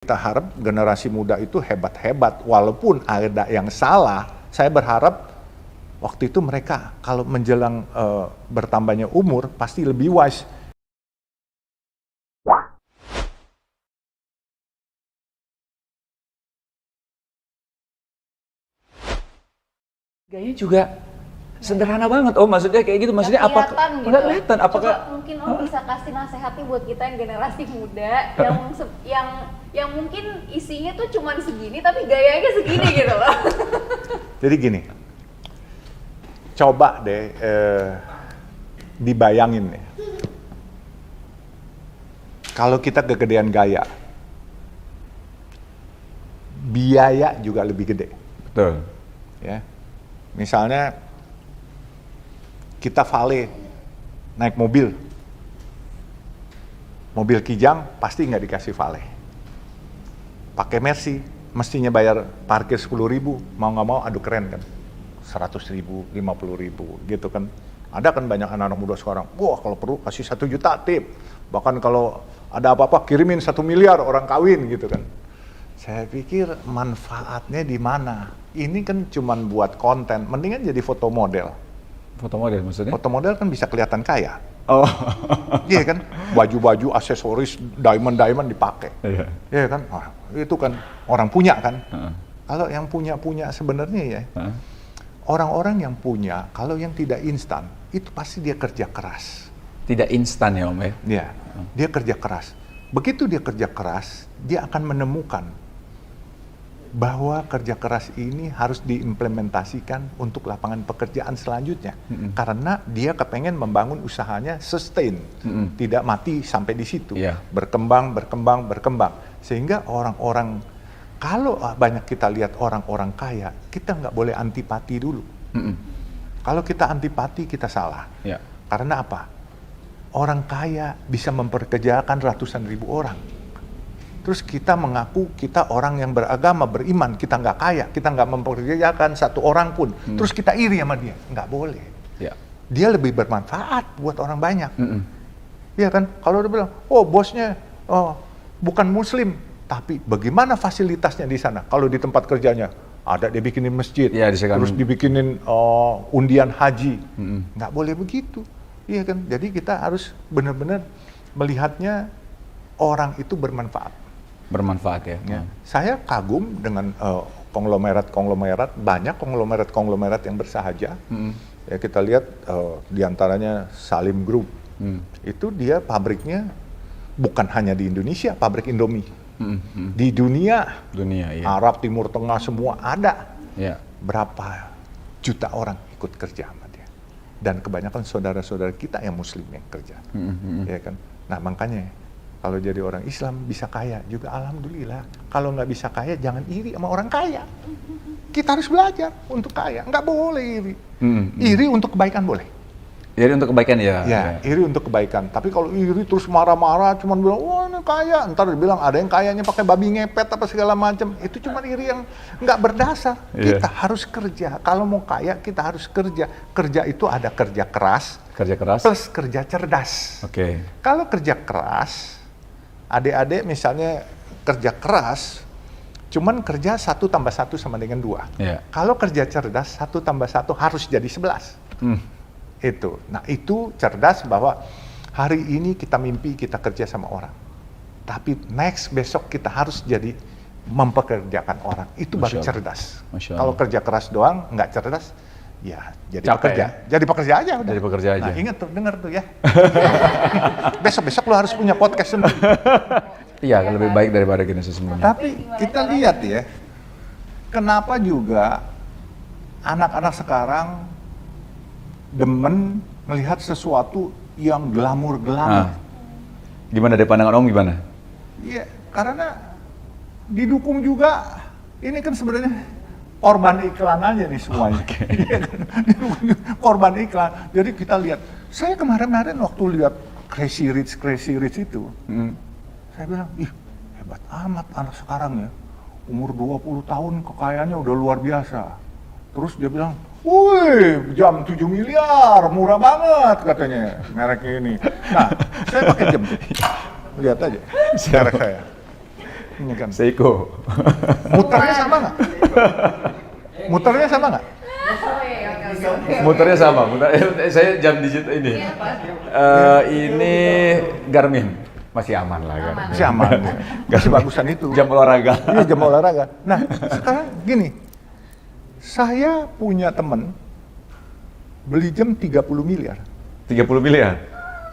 Kita harap generasi muda itu hebat-hebat, walaupun ada yang salah. Saya berharap waktu itu mereka kalau menjelang bertambahnya umur pasti lebih wise. Gayanya juga sederhana banget. Oh, maksudnya kayak gitu. Maksudnya apa? Nggak kelihatan. Apakah mungkin Om bisa kasih nasihat nih buat kita yang generasi muda yang mungkin isinya tuh cuman segini tapi gayanya segini gitu loh. Jadi gini, coba deh dibayangin nih. Kalau kita kegedean gaya, biaya juga lebih gede. betul? Ya, misalnya kita valet naik mobil Kijang pasti nggak dikasih valet. Pakai Mercy mestinya bayar parkir 10.000, mau nggak mau aduh keren kan, 100.000, 50.000 gitu kan. Ada kan banyak anak-anak muda sekarang, wah kalau perlu kasih 1 juta tip, bahkan kalau ada apa-apa kirimin 1 miliar orang kawin gitu kan. Saya pikir manfaatnya di mana? Ini kan cuman buat konten, mendingan jadi foto model. Foto model maksudnya? Foto model kan bisa kelihatan kaya. Oh. Iya kan, baju-baju, aksesoris, diamond dipakai. Iya. Iya kan, itu kan orang punya kan. Kalau yang punya sebenarnya ya, orang-orang yang punya, kalau yang tidak instan, itu pasti dia kerja keras. Tidak instan ya Om ya? Iya, dia kerja keras. Begitu dia kerja keras, dia akan menemukan bahwa kerja keras ini harus diimplementasikan untuk lapangan pekerjaan selanjutnya. Karena dia kepengen membangun usahanya sustain, tidak mati sampai di situ. Berkembang. Sehingga orang-orang, kalau banyak kita lihat orang-orang kaya, kita nggak boleh antipati dulu. Kalau kita antipati, kita salah. Karena apa? Orang kaya bisa memperkerjakan ratusan ribu orang. Terus kita mengaku kita orang yang beragama, beriman, kita nggak kaya, kita nggak memperkerjakan satu orang pun. Terus kita iri sama dia, nggak boleh. Dia lebih bermanfaat buat orang banyak. Iya kan? Kalau dia bilang, oh bosnya bukan muslim, tapi bagaimana fasilitasnya di sana? Kalau di tempat kerjanya, ada dia bikinin masjid, terus dibikinin undian haji. Nggak boleh begitu. Iya kan? Jadi kita harus benar-benar melihatnya orang itu bermanfaat. Bermanfaat ya. Saya kagum dengan konglomerat, banyak konglomerat yang bersahaja. Ya, kita lihat diantaranya Salim Group. Itu dia pabriknya bukan hanya di Indonesia, pabrik Indomie. Di dunia, iya. Arab, Timur Tengah semua ada. Iya. Berapa juta orang ikut kerja sama dia. Dan kebanyakan saudara-saudara kita yang muslim yang kerja. Ya kan? Nah makanya kalau jadi orang Islam bisa kaya juga alhamdulillah. Kalau nggak bisa kaya jangan iri sama orang kaya. Kita harus belajar untuk kaya. Nggak boleh iri. Iri untuk kebaikan boleh. Iri untuk kebaikan ya? Ya, iri untuk kebaikan. Tapi kalau iri terus marah-marah, cuman bilang, wah ini kaya. Ntar dibilang ada yang kayanya pakai babi ngepet apa segala macam. Itu cuma iri yang nggak berdasar. Kita harus kerja. Kalau mau kaya kita harus kerja. Kerja itu ada kerja keras. Plus kerja cerdas. Kalau kerja keras, adik-adik misalnya kerja keras, cuman kerja 1 tambah 1 sama dengan 2. Kalau kerja cerdas, 1 tambah 1 harus jadi 11. Itu. Nah itu cerdas bahwa hari ini kita mimpi kita kerja sama orang. Tapi besok kita harus jadi mempekerjakan orang. Itu baru cerdas. Kalau kerja keras doang, nggak cerdas, ya jadi pekerja. Jadi pekerja aja udah. Jadi pekerja aja. Nah ingat tuh, denger tuh ya. Besok-besok lo harus punya podcast sendiri. Iya, lebih baik daripada generasi sebelumnya. Tapi kita lihat ya, kenapa juga anak-anak sekarang demen melihat sesuatu yang glamor-glamor. Gimana dari pandangan Om gimana? Iya, karena didukung juga. Ini kan sebenarnya korban iklan aja nih semuanya. Korban iklan. Jadi kita lihat, saya kemarin waktu lihat Crazy Rich itu, saya bilang, ih hebat amat anak sekarang ya. Umur 20 tahun kekayaannya udah luar biasa. Terus dia bilang, wih jam 7 miliar, murah banget katanya merek ini. Nah, saya pakai jam. Lihat aja merek saya. ini kan. Seiko. Muternya sama nggak? Muternya sama nggak? Muternya sama. Saya jam digital ini. Ini Garmin. Masih aman lah Garmin. Masih aman. Masih bagusan itu. Jam olahraga. Iya, jam olahraga. Nah, sekarang gini. Saya punya teman beli jam 30 miliar. 30 miliar?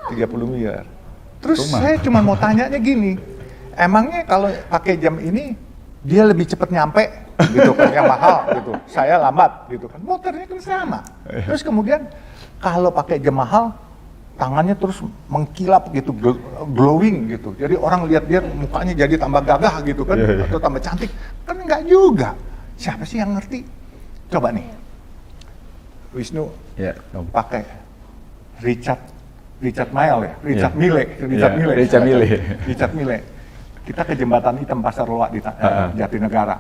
30 miliar. Terus Rumah. saya cuma mau tanyanya gini, emangnya kalau pakai jam ini dia lebih cepat nyampe gitu kan, yang mahal gitu, saya lambat gitu kan, motornya kan sama. Terus kemudian kalau pakai jam mahal, tangannya terus mengkilap gitu, glowing gitu, jadi orang lihat dia mukanya jadi tambah gagah gitu kan, atau tambah cantik, kan enggak juga. Siapa sih yang ngerti? Coba nih, Wisnu pakai Richard Mille ya? Richard Mille. Kita ke Jembatan Hitam Pasar Loak di Jatinegara.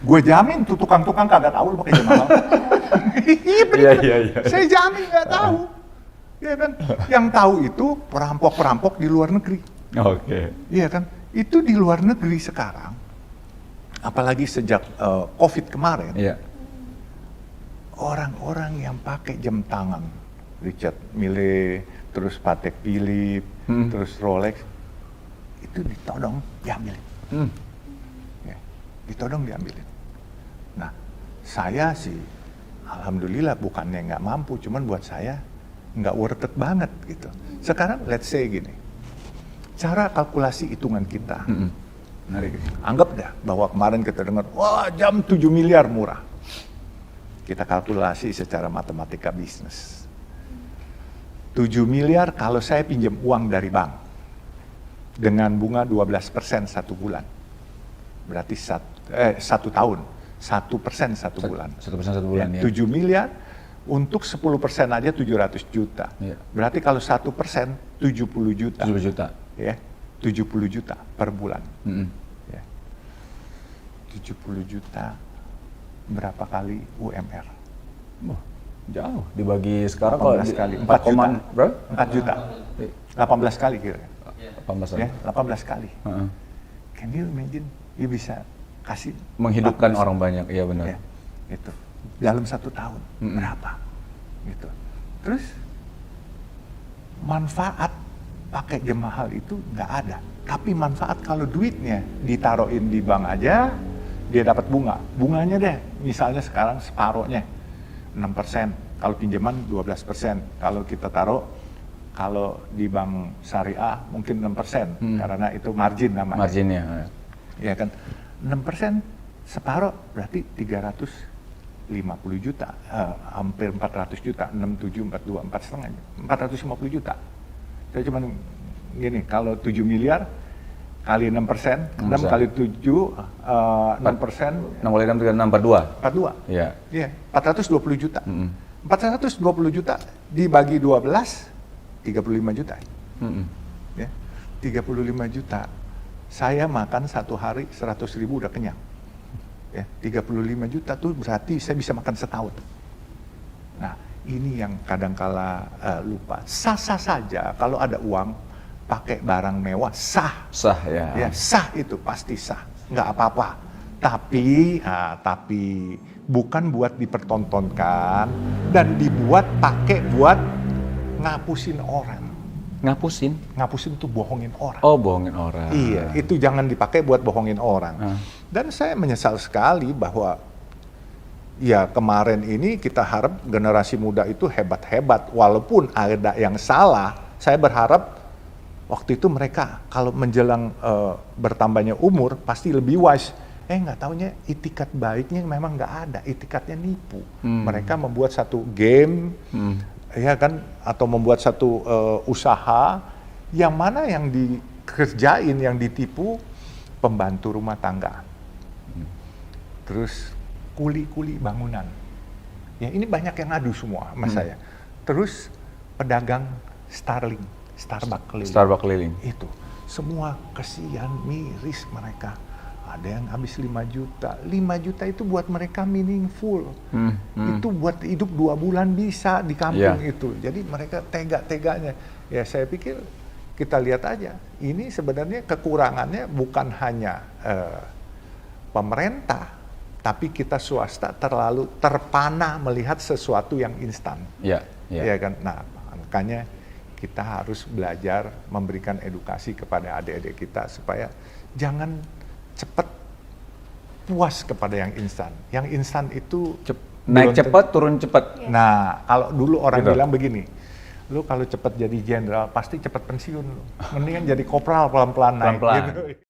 Gue jamin tuh tukang-tukang kagak tahu lu pakai jam mahal. Iya bener. Saya jamin nggak tahu. Iya kan? Yang tahu itu perampok-perampok di luar negeri. Oke. Iya kan? Itu di luar negeri sekarang. Apalagi sejak COVID kemarin. Iya. Orang-orang yang pakai jam tangan, Richard Mille, terus Patek Philippe, terus Rolex, itu ditodong diambilin. Ya, ditodong diambilin. Nah, saya sih, alhamdulillah bukannya nggak mampu, cuman buat saya nggak worth it banget gitu. Sekarang let's say gini, cara kalkulasi hitungan kita, anggap dah bahwa kemarin kita dengar, wah jam 7 miliar murah. Kita kalkulasi secara matematika bisnis. 7 miliar kalau saya pinjam uang dari bank dengan bunga 12% 1 bulan, berarti 1 tahun 1% 1 bulan. 1% 1 bulan ya. 7 miliar untuk 10% aja 700 juta. Ya. Berarti kalau 1% 70 juta. 70 juta. Ya, 70 juta per bulan. Ya. 70 juta berapa kali UMR? Jauh dibagi sekarang 18 kali 4 juta. Berapa? 4 juta. 18 kali kira. 18 Ya, 18 kali. Can you imagine? You bisa kasih menghidupkan orang banyak, iya benar. Ya, itu dalam 1 tahun berapa? Gitu. Terus manfaat pakai jam mahal itu nggak ada. Tapi manfaat kalau duitnya ditaruhin di bank aja, dia dapat bunga. Bunganya deh, misalnya sekarang separohnya 6%, kalau pinjaman 12%, kalau kita taruh, kalau di bank syariah mungkin 6%, karena itu margin namanya. Marginnya. Ya kan, 6% separoh berarti 350 juta, hampir 400 juta, 67, 42, 450 juta. Saya cuma gini, kalau 7 miliar, kali 6%, 6 kali 7, 6%. 6 kali 6, 42. 42. Iya. Iya, 420 juta. 420 juta dibagi 12, 35 juta. Ya, 35 juta. Saya makan 1 hari 100.000 udah kenyang. Ya, 35 juta tuh berarti saya bisa makan setahun. Nah, ini yang kadangkala lupa. Sah-sah saja kalau ada uang, pakai barang mewah, sah. Sah ya. Ya, sah itu pasti sah, nggak apa-apa. Tapi bukan buat dipertontonkan dan dibuat pakai buat ngapusin orang. Ngapusin? Ngapusin tuh bohongin orang. Oh, bohongin orang. Iya, itu jangan dipakai buat bohongin orang. Dan saya menyesal sekali bahwa ya kemarin ini kita harap generasi muda itu hebat-hebat. Walaupun ada yang salah, saya berharap waktu itu mereka kalau menjelang bertambahnya umur pasti lebih wise. Nggak taunya itikat baiknya memang nggak ada, itikatnya nipu. Mereka membuat satu game, ya kan, atau membuat satu usaha yang mana yang dikerjain, yang ditipu pembantu rumah tangga, terus kuli-kuli bangunan. Ya ini banyak yang ngadu semua sama saya. Terus pedagang Starbucks keliling. Itu semua kesian, miris mereka. Ada yang habis 5 juta. 5 juta itu buat mereka meaningful. Itu buat hidup 2 bulan bisa di kampung itu. Jadi mereka tega-teganya. Ya saya pikir kita lihat aja, ini sebenarnya kekurangannya bukan hanya pemerintah, tapi kita swasta terlalu terpana melihat sesuatu yang instan. Ya, Ya kan? Nah, makanya kita harus belajar memberikan edukasi kepada adik-adik kita supaya jangan cepat puas kepada yang instan. Yang instan itu naik belum cepat, turun cepat. Nah, kalau dulu orang Gitu. bilang begini, lu kalau cepat jadi jenderal pasti cepat pensiun lu. Mendingan jadi kopral pelan-pelan naik. Pelan-pelan. Gitu.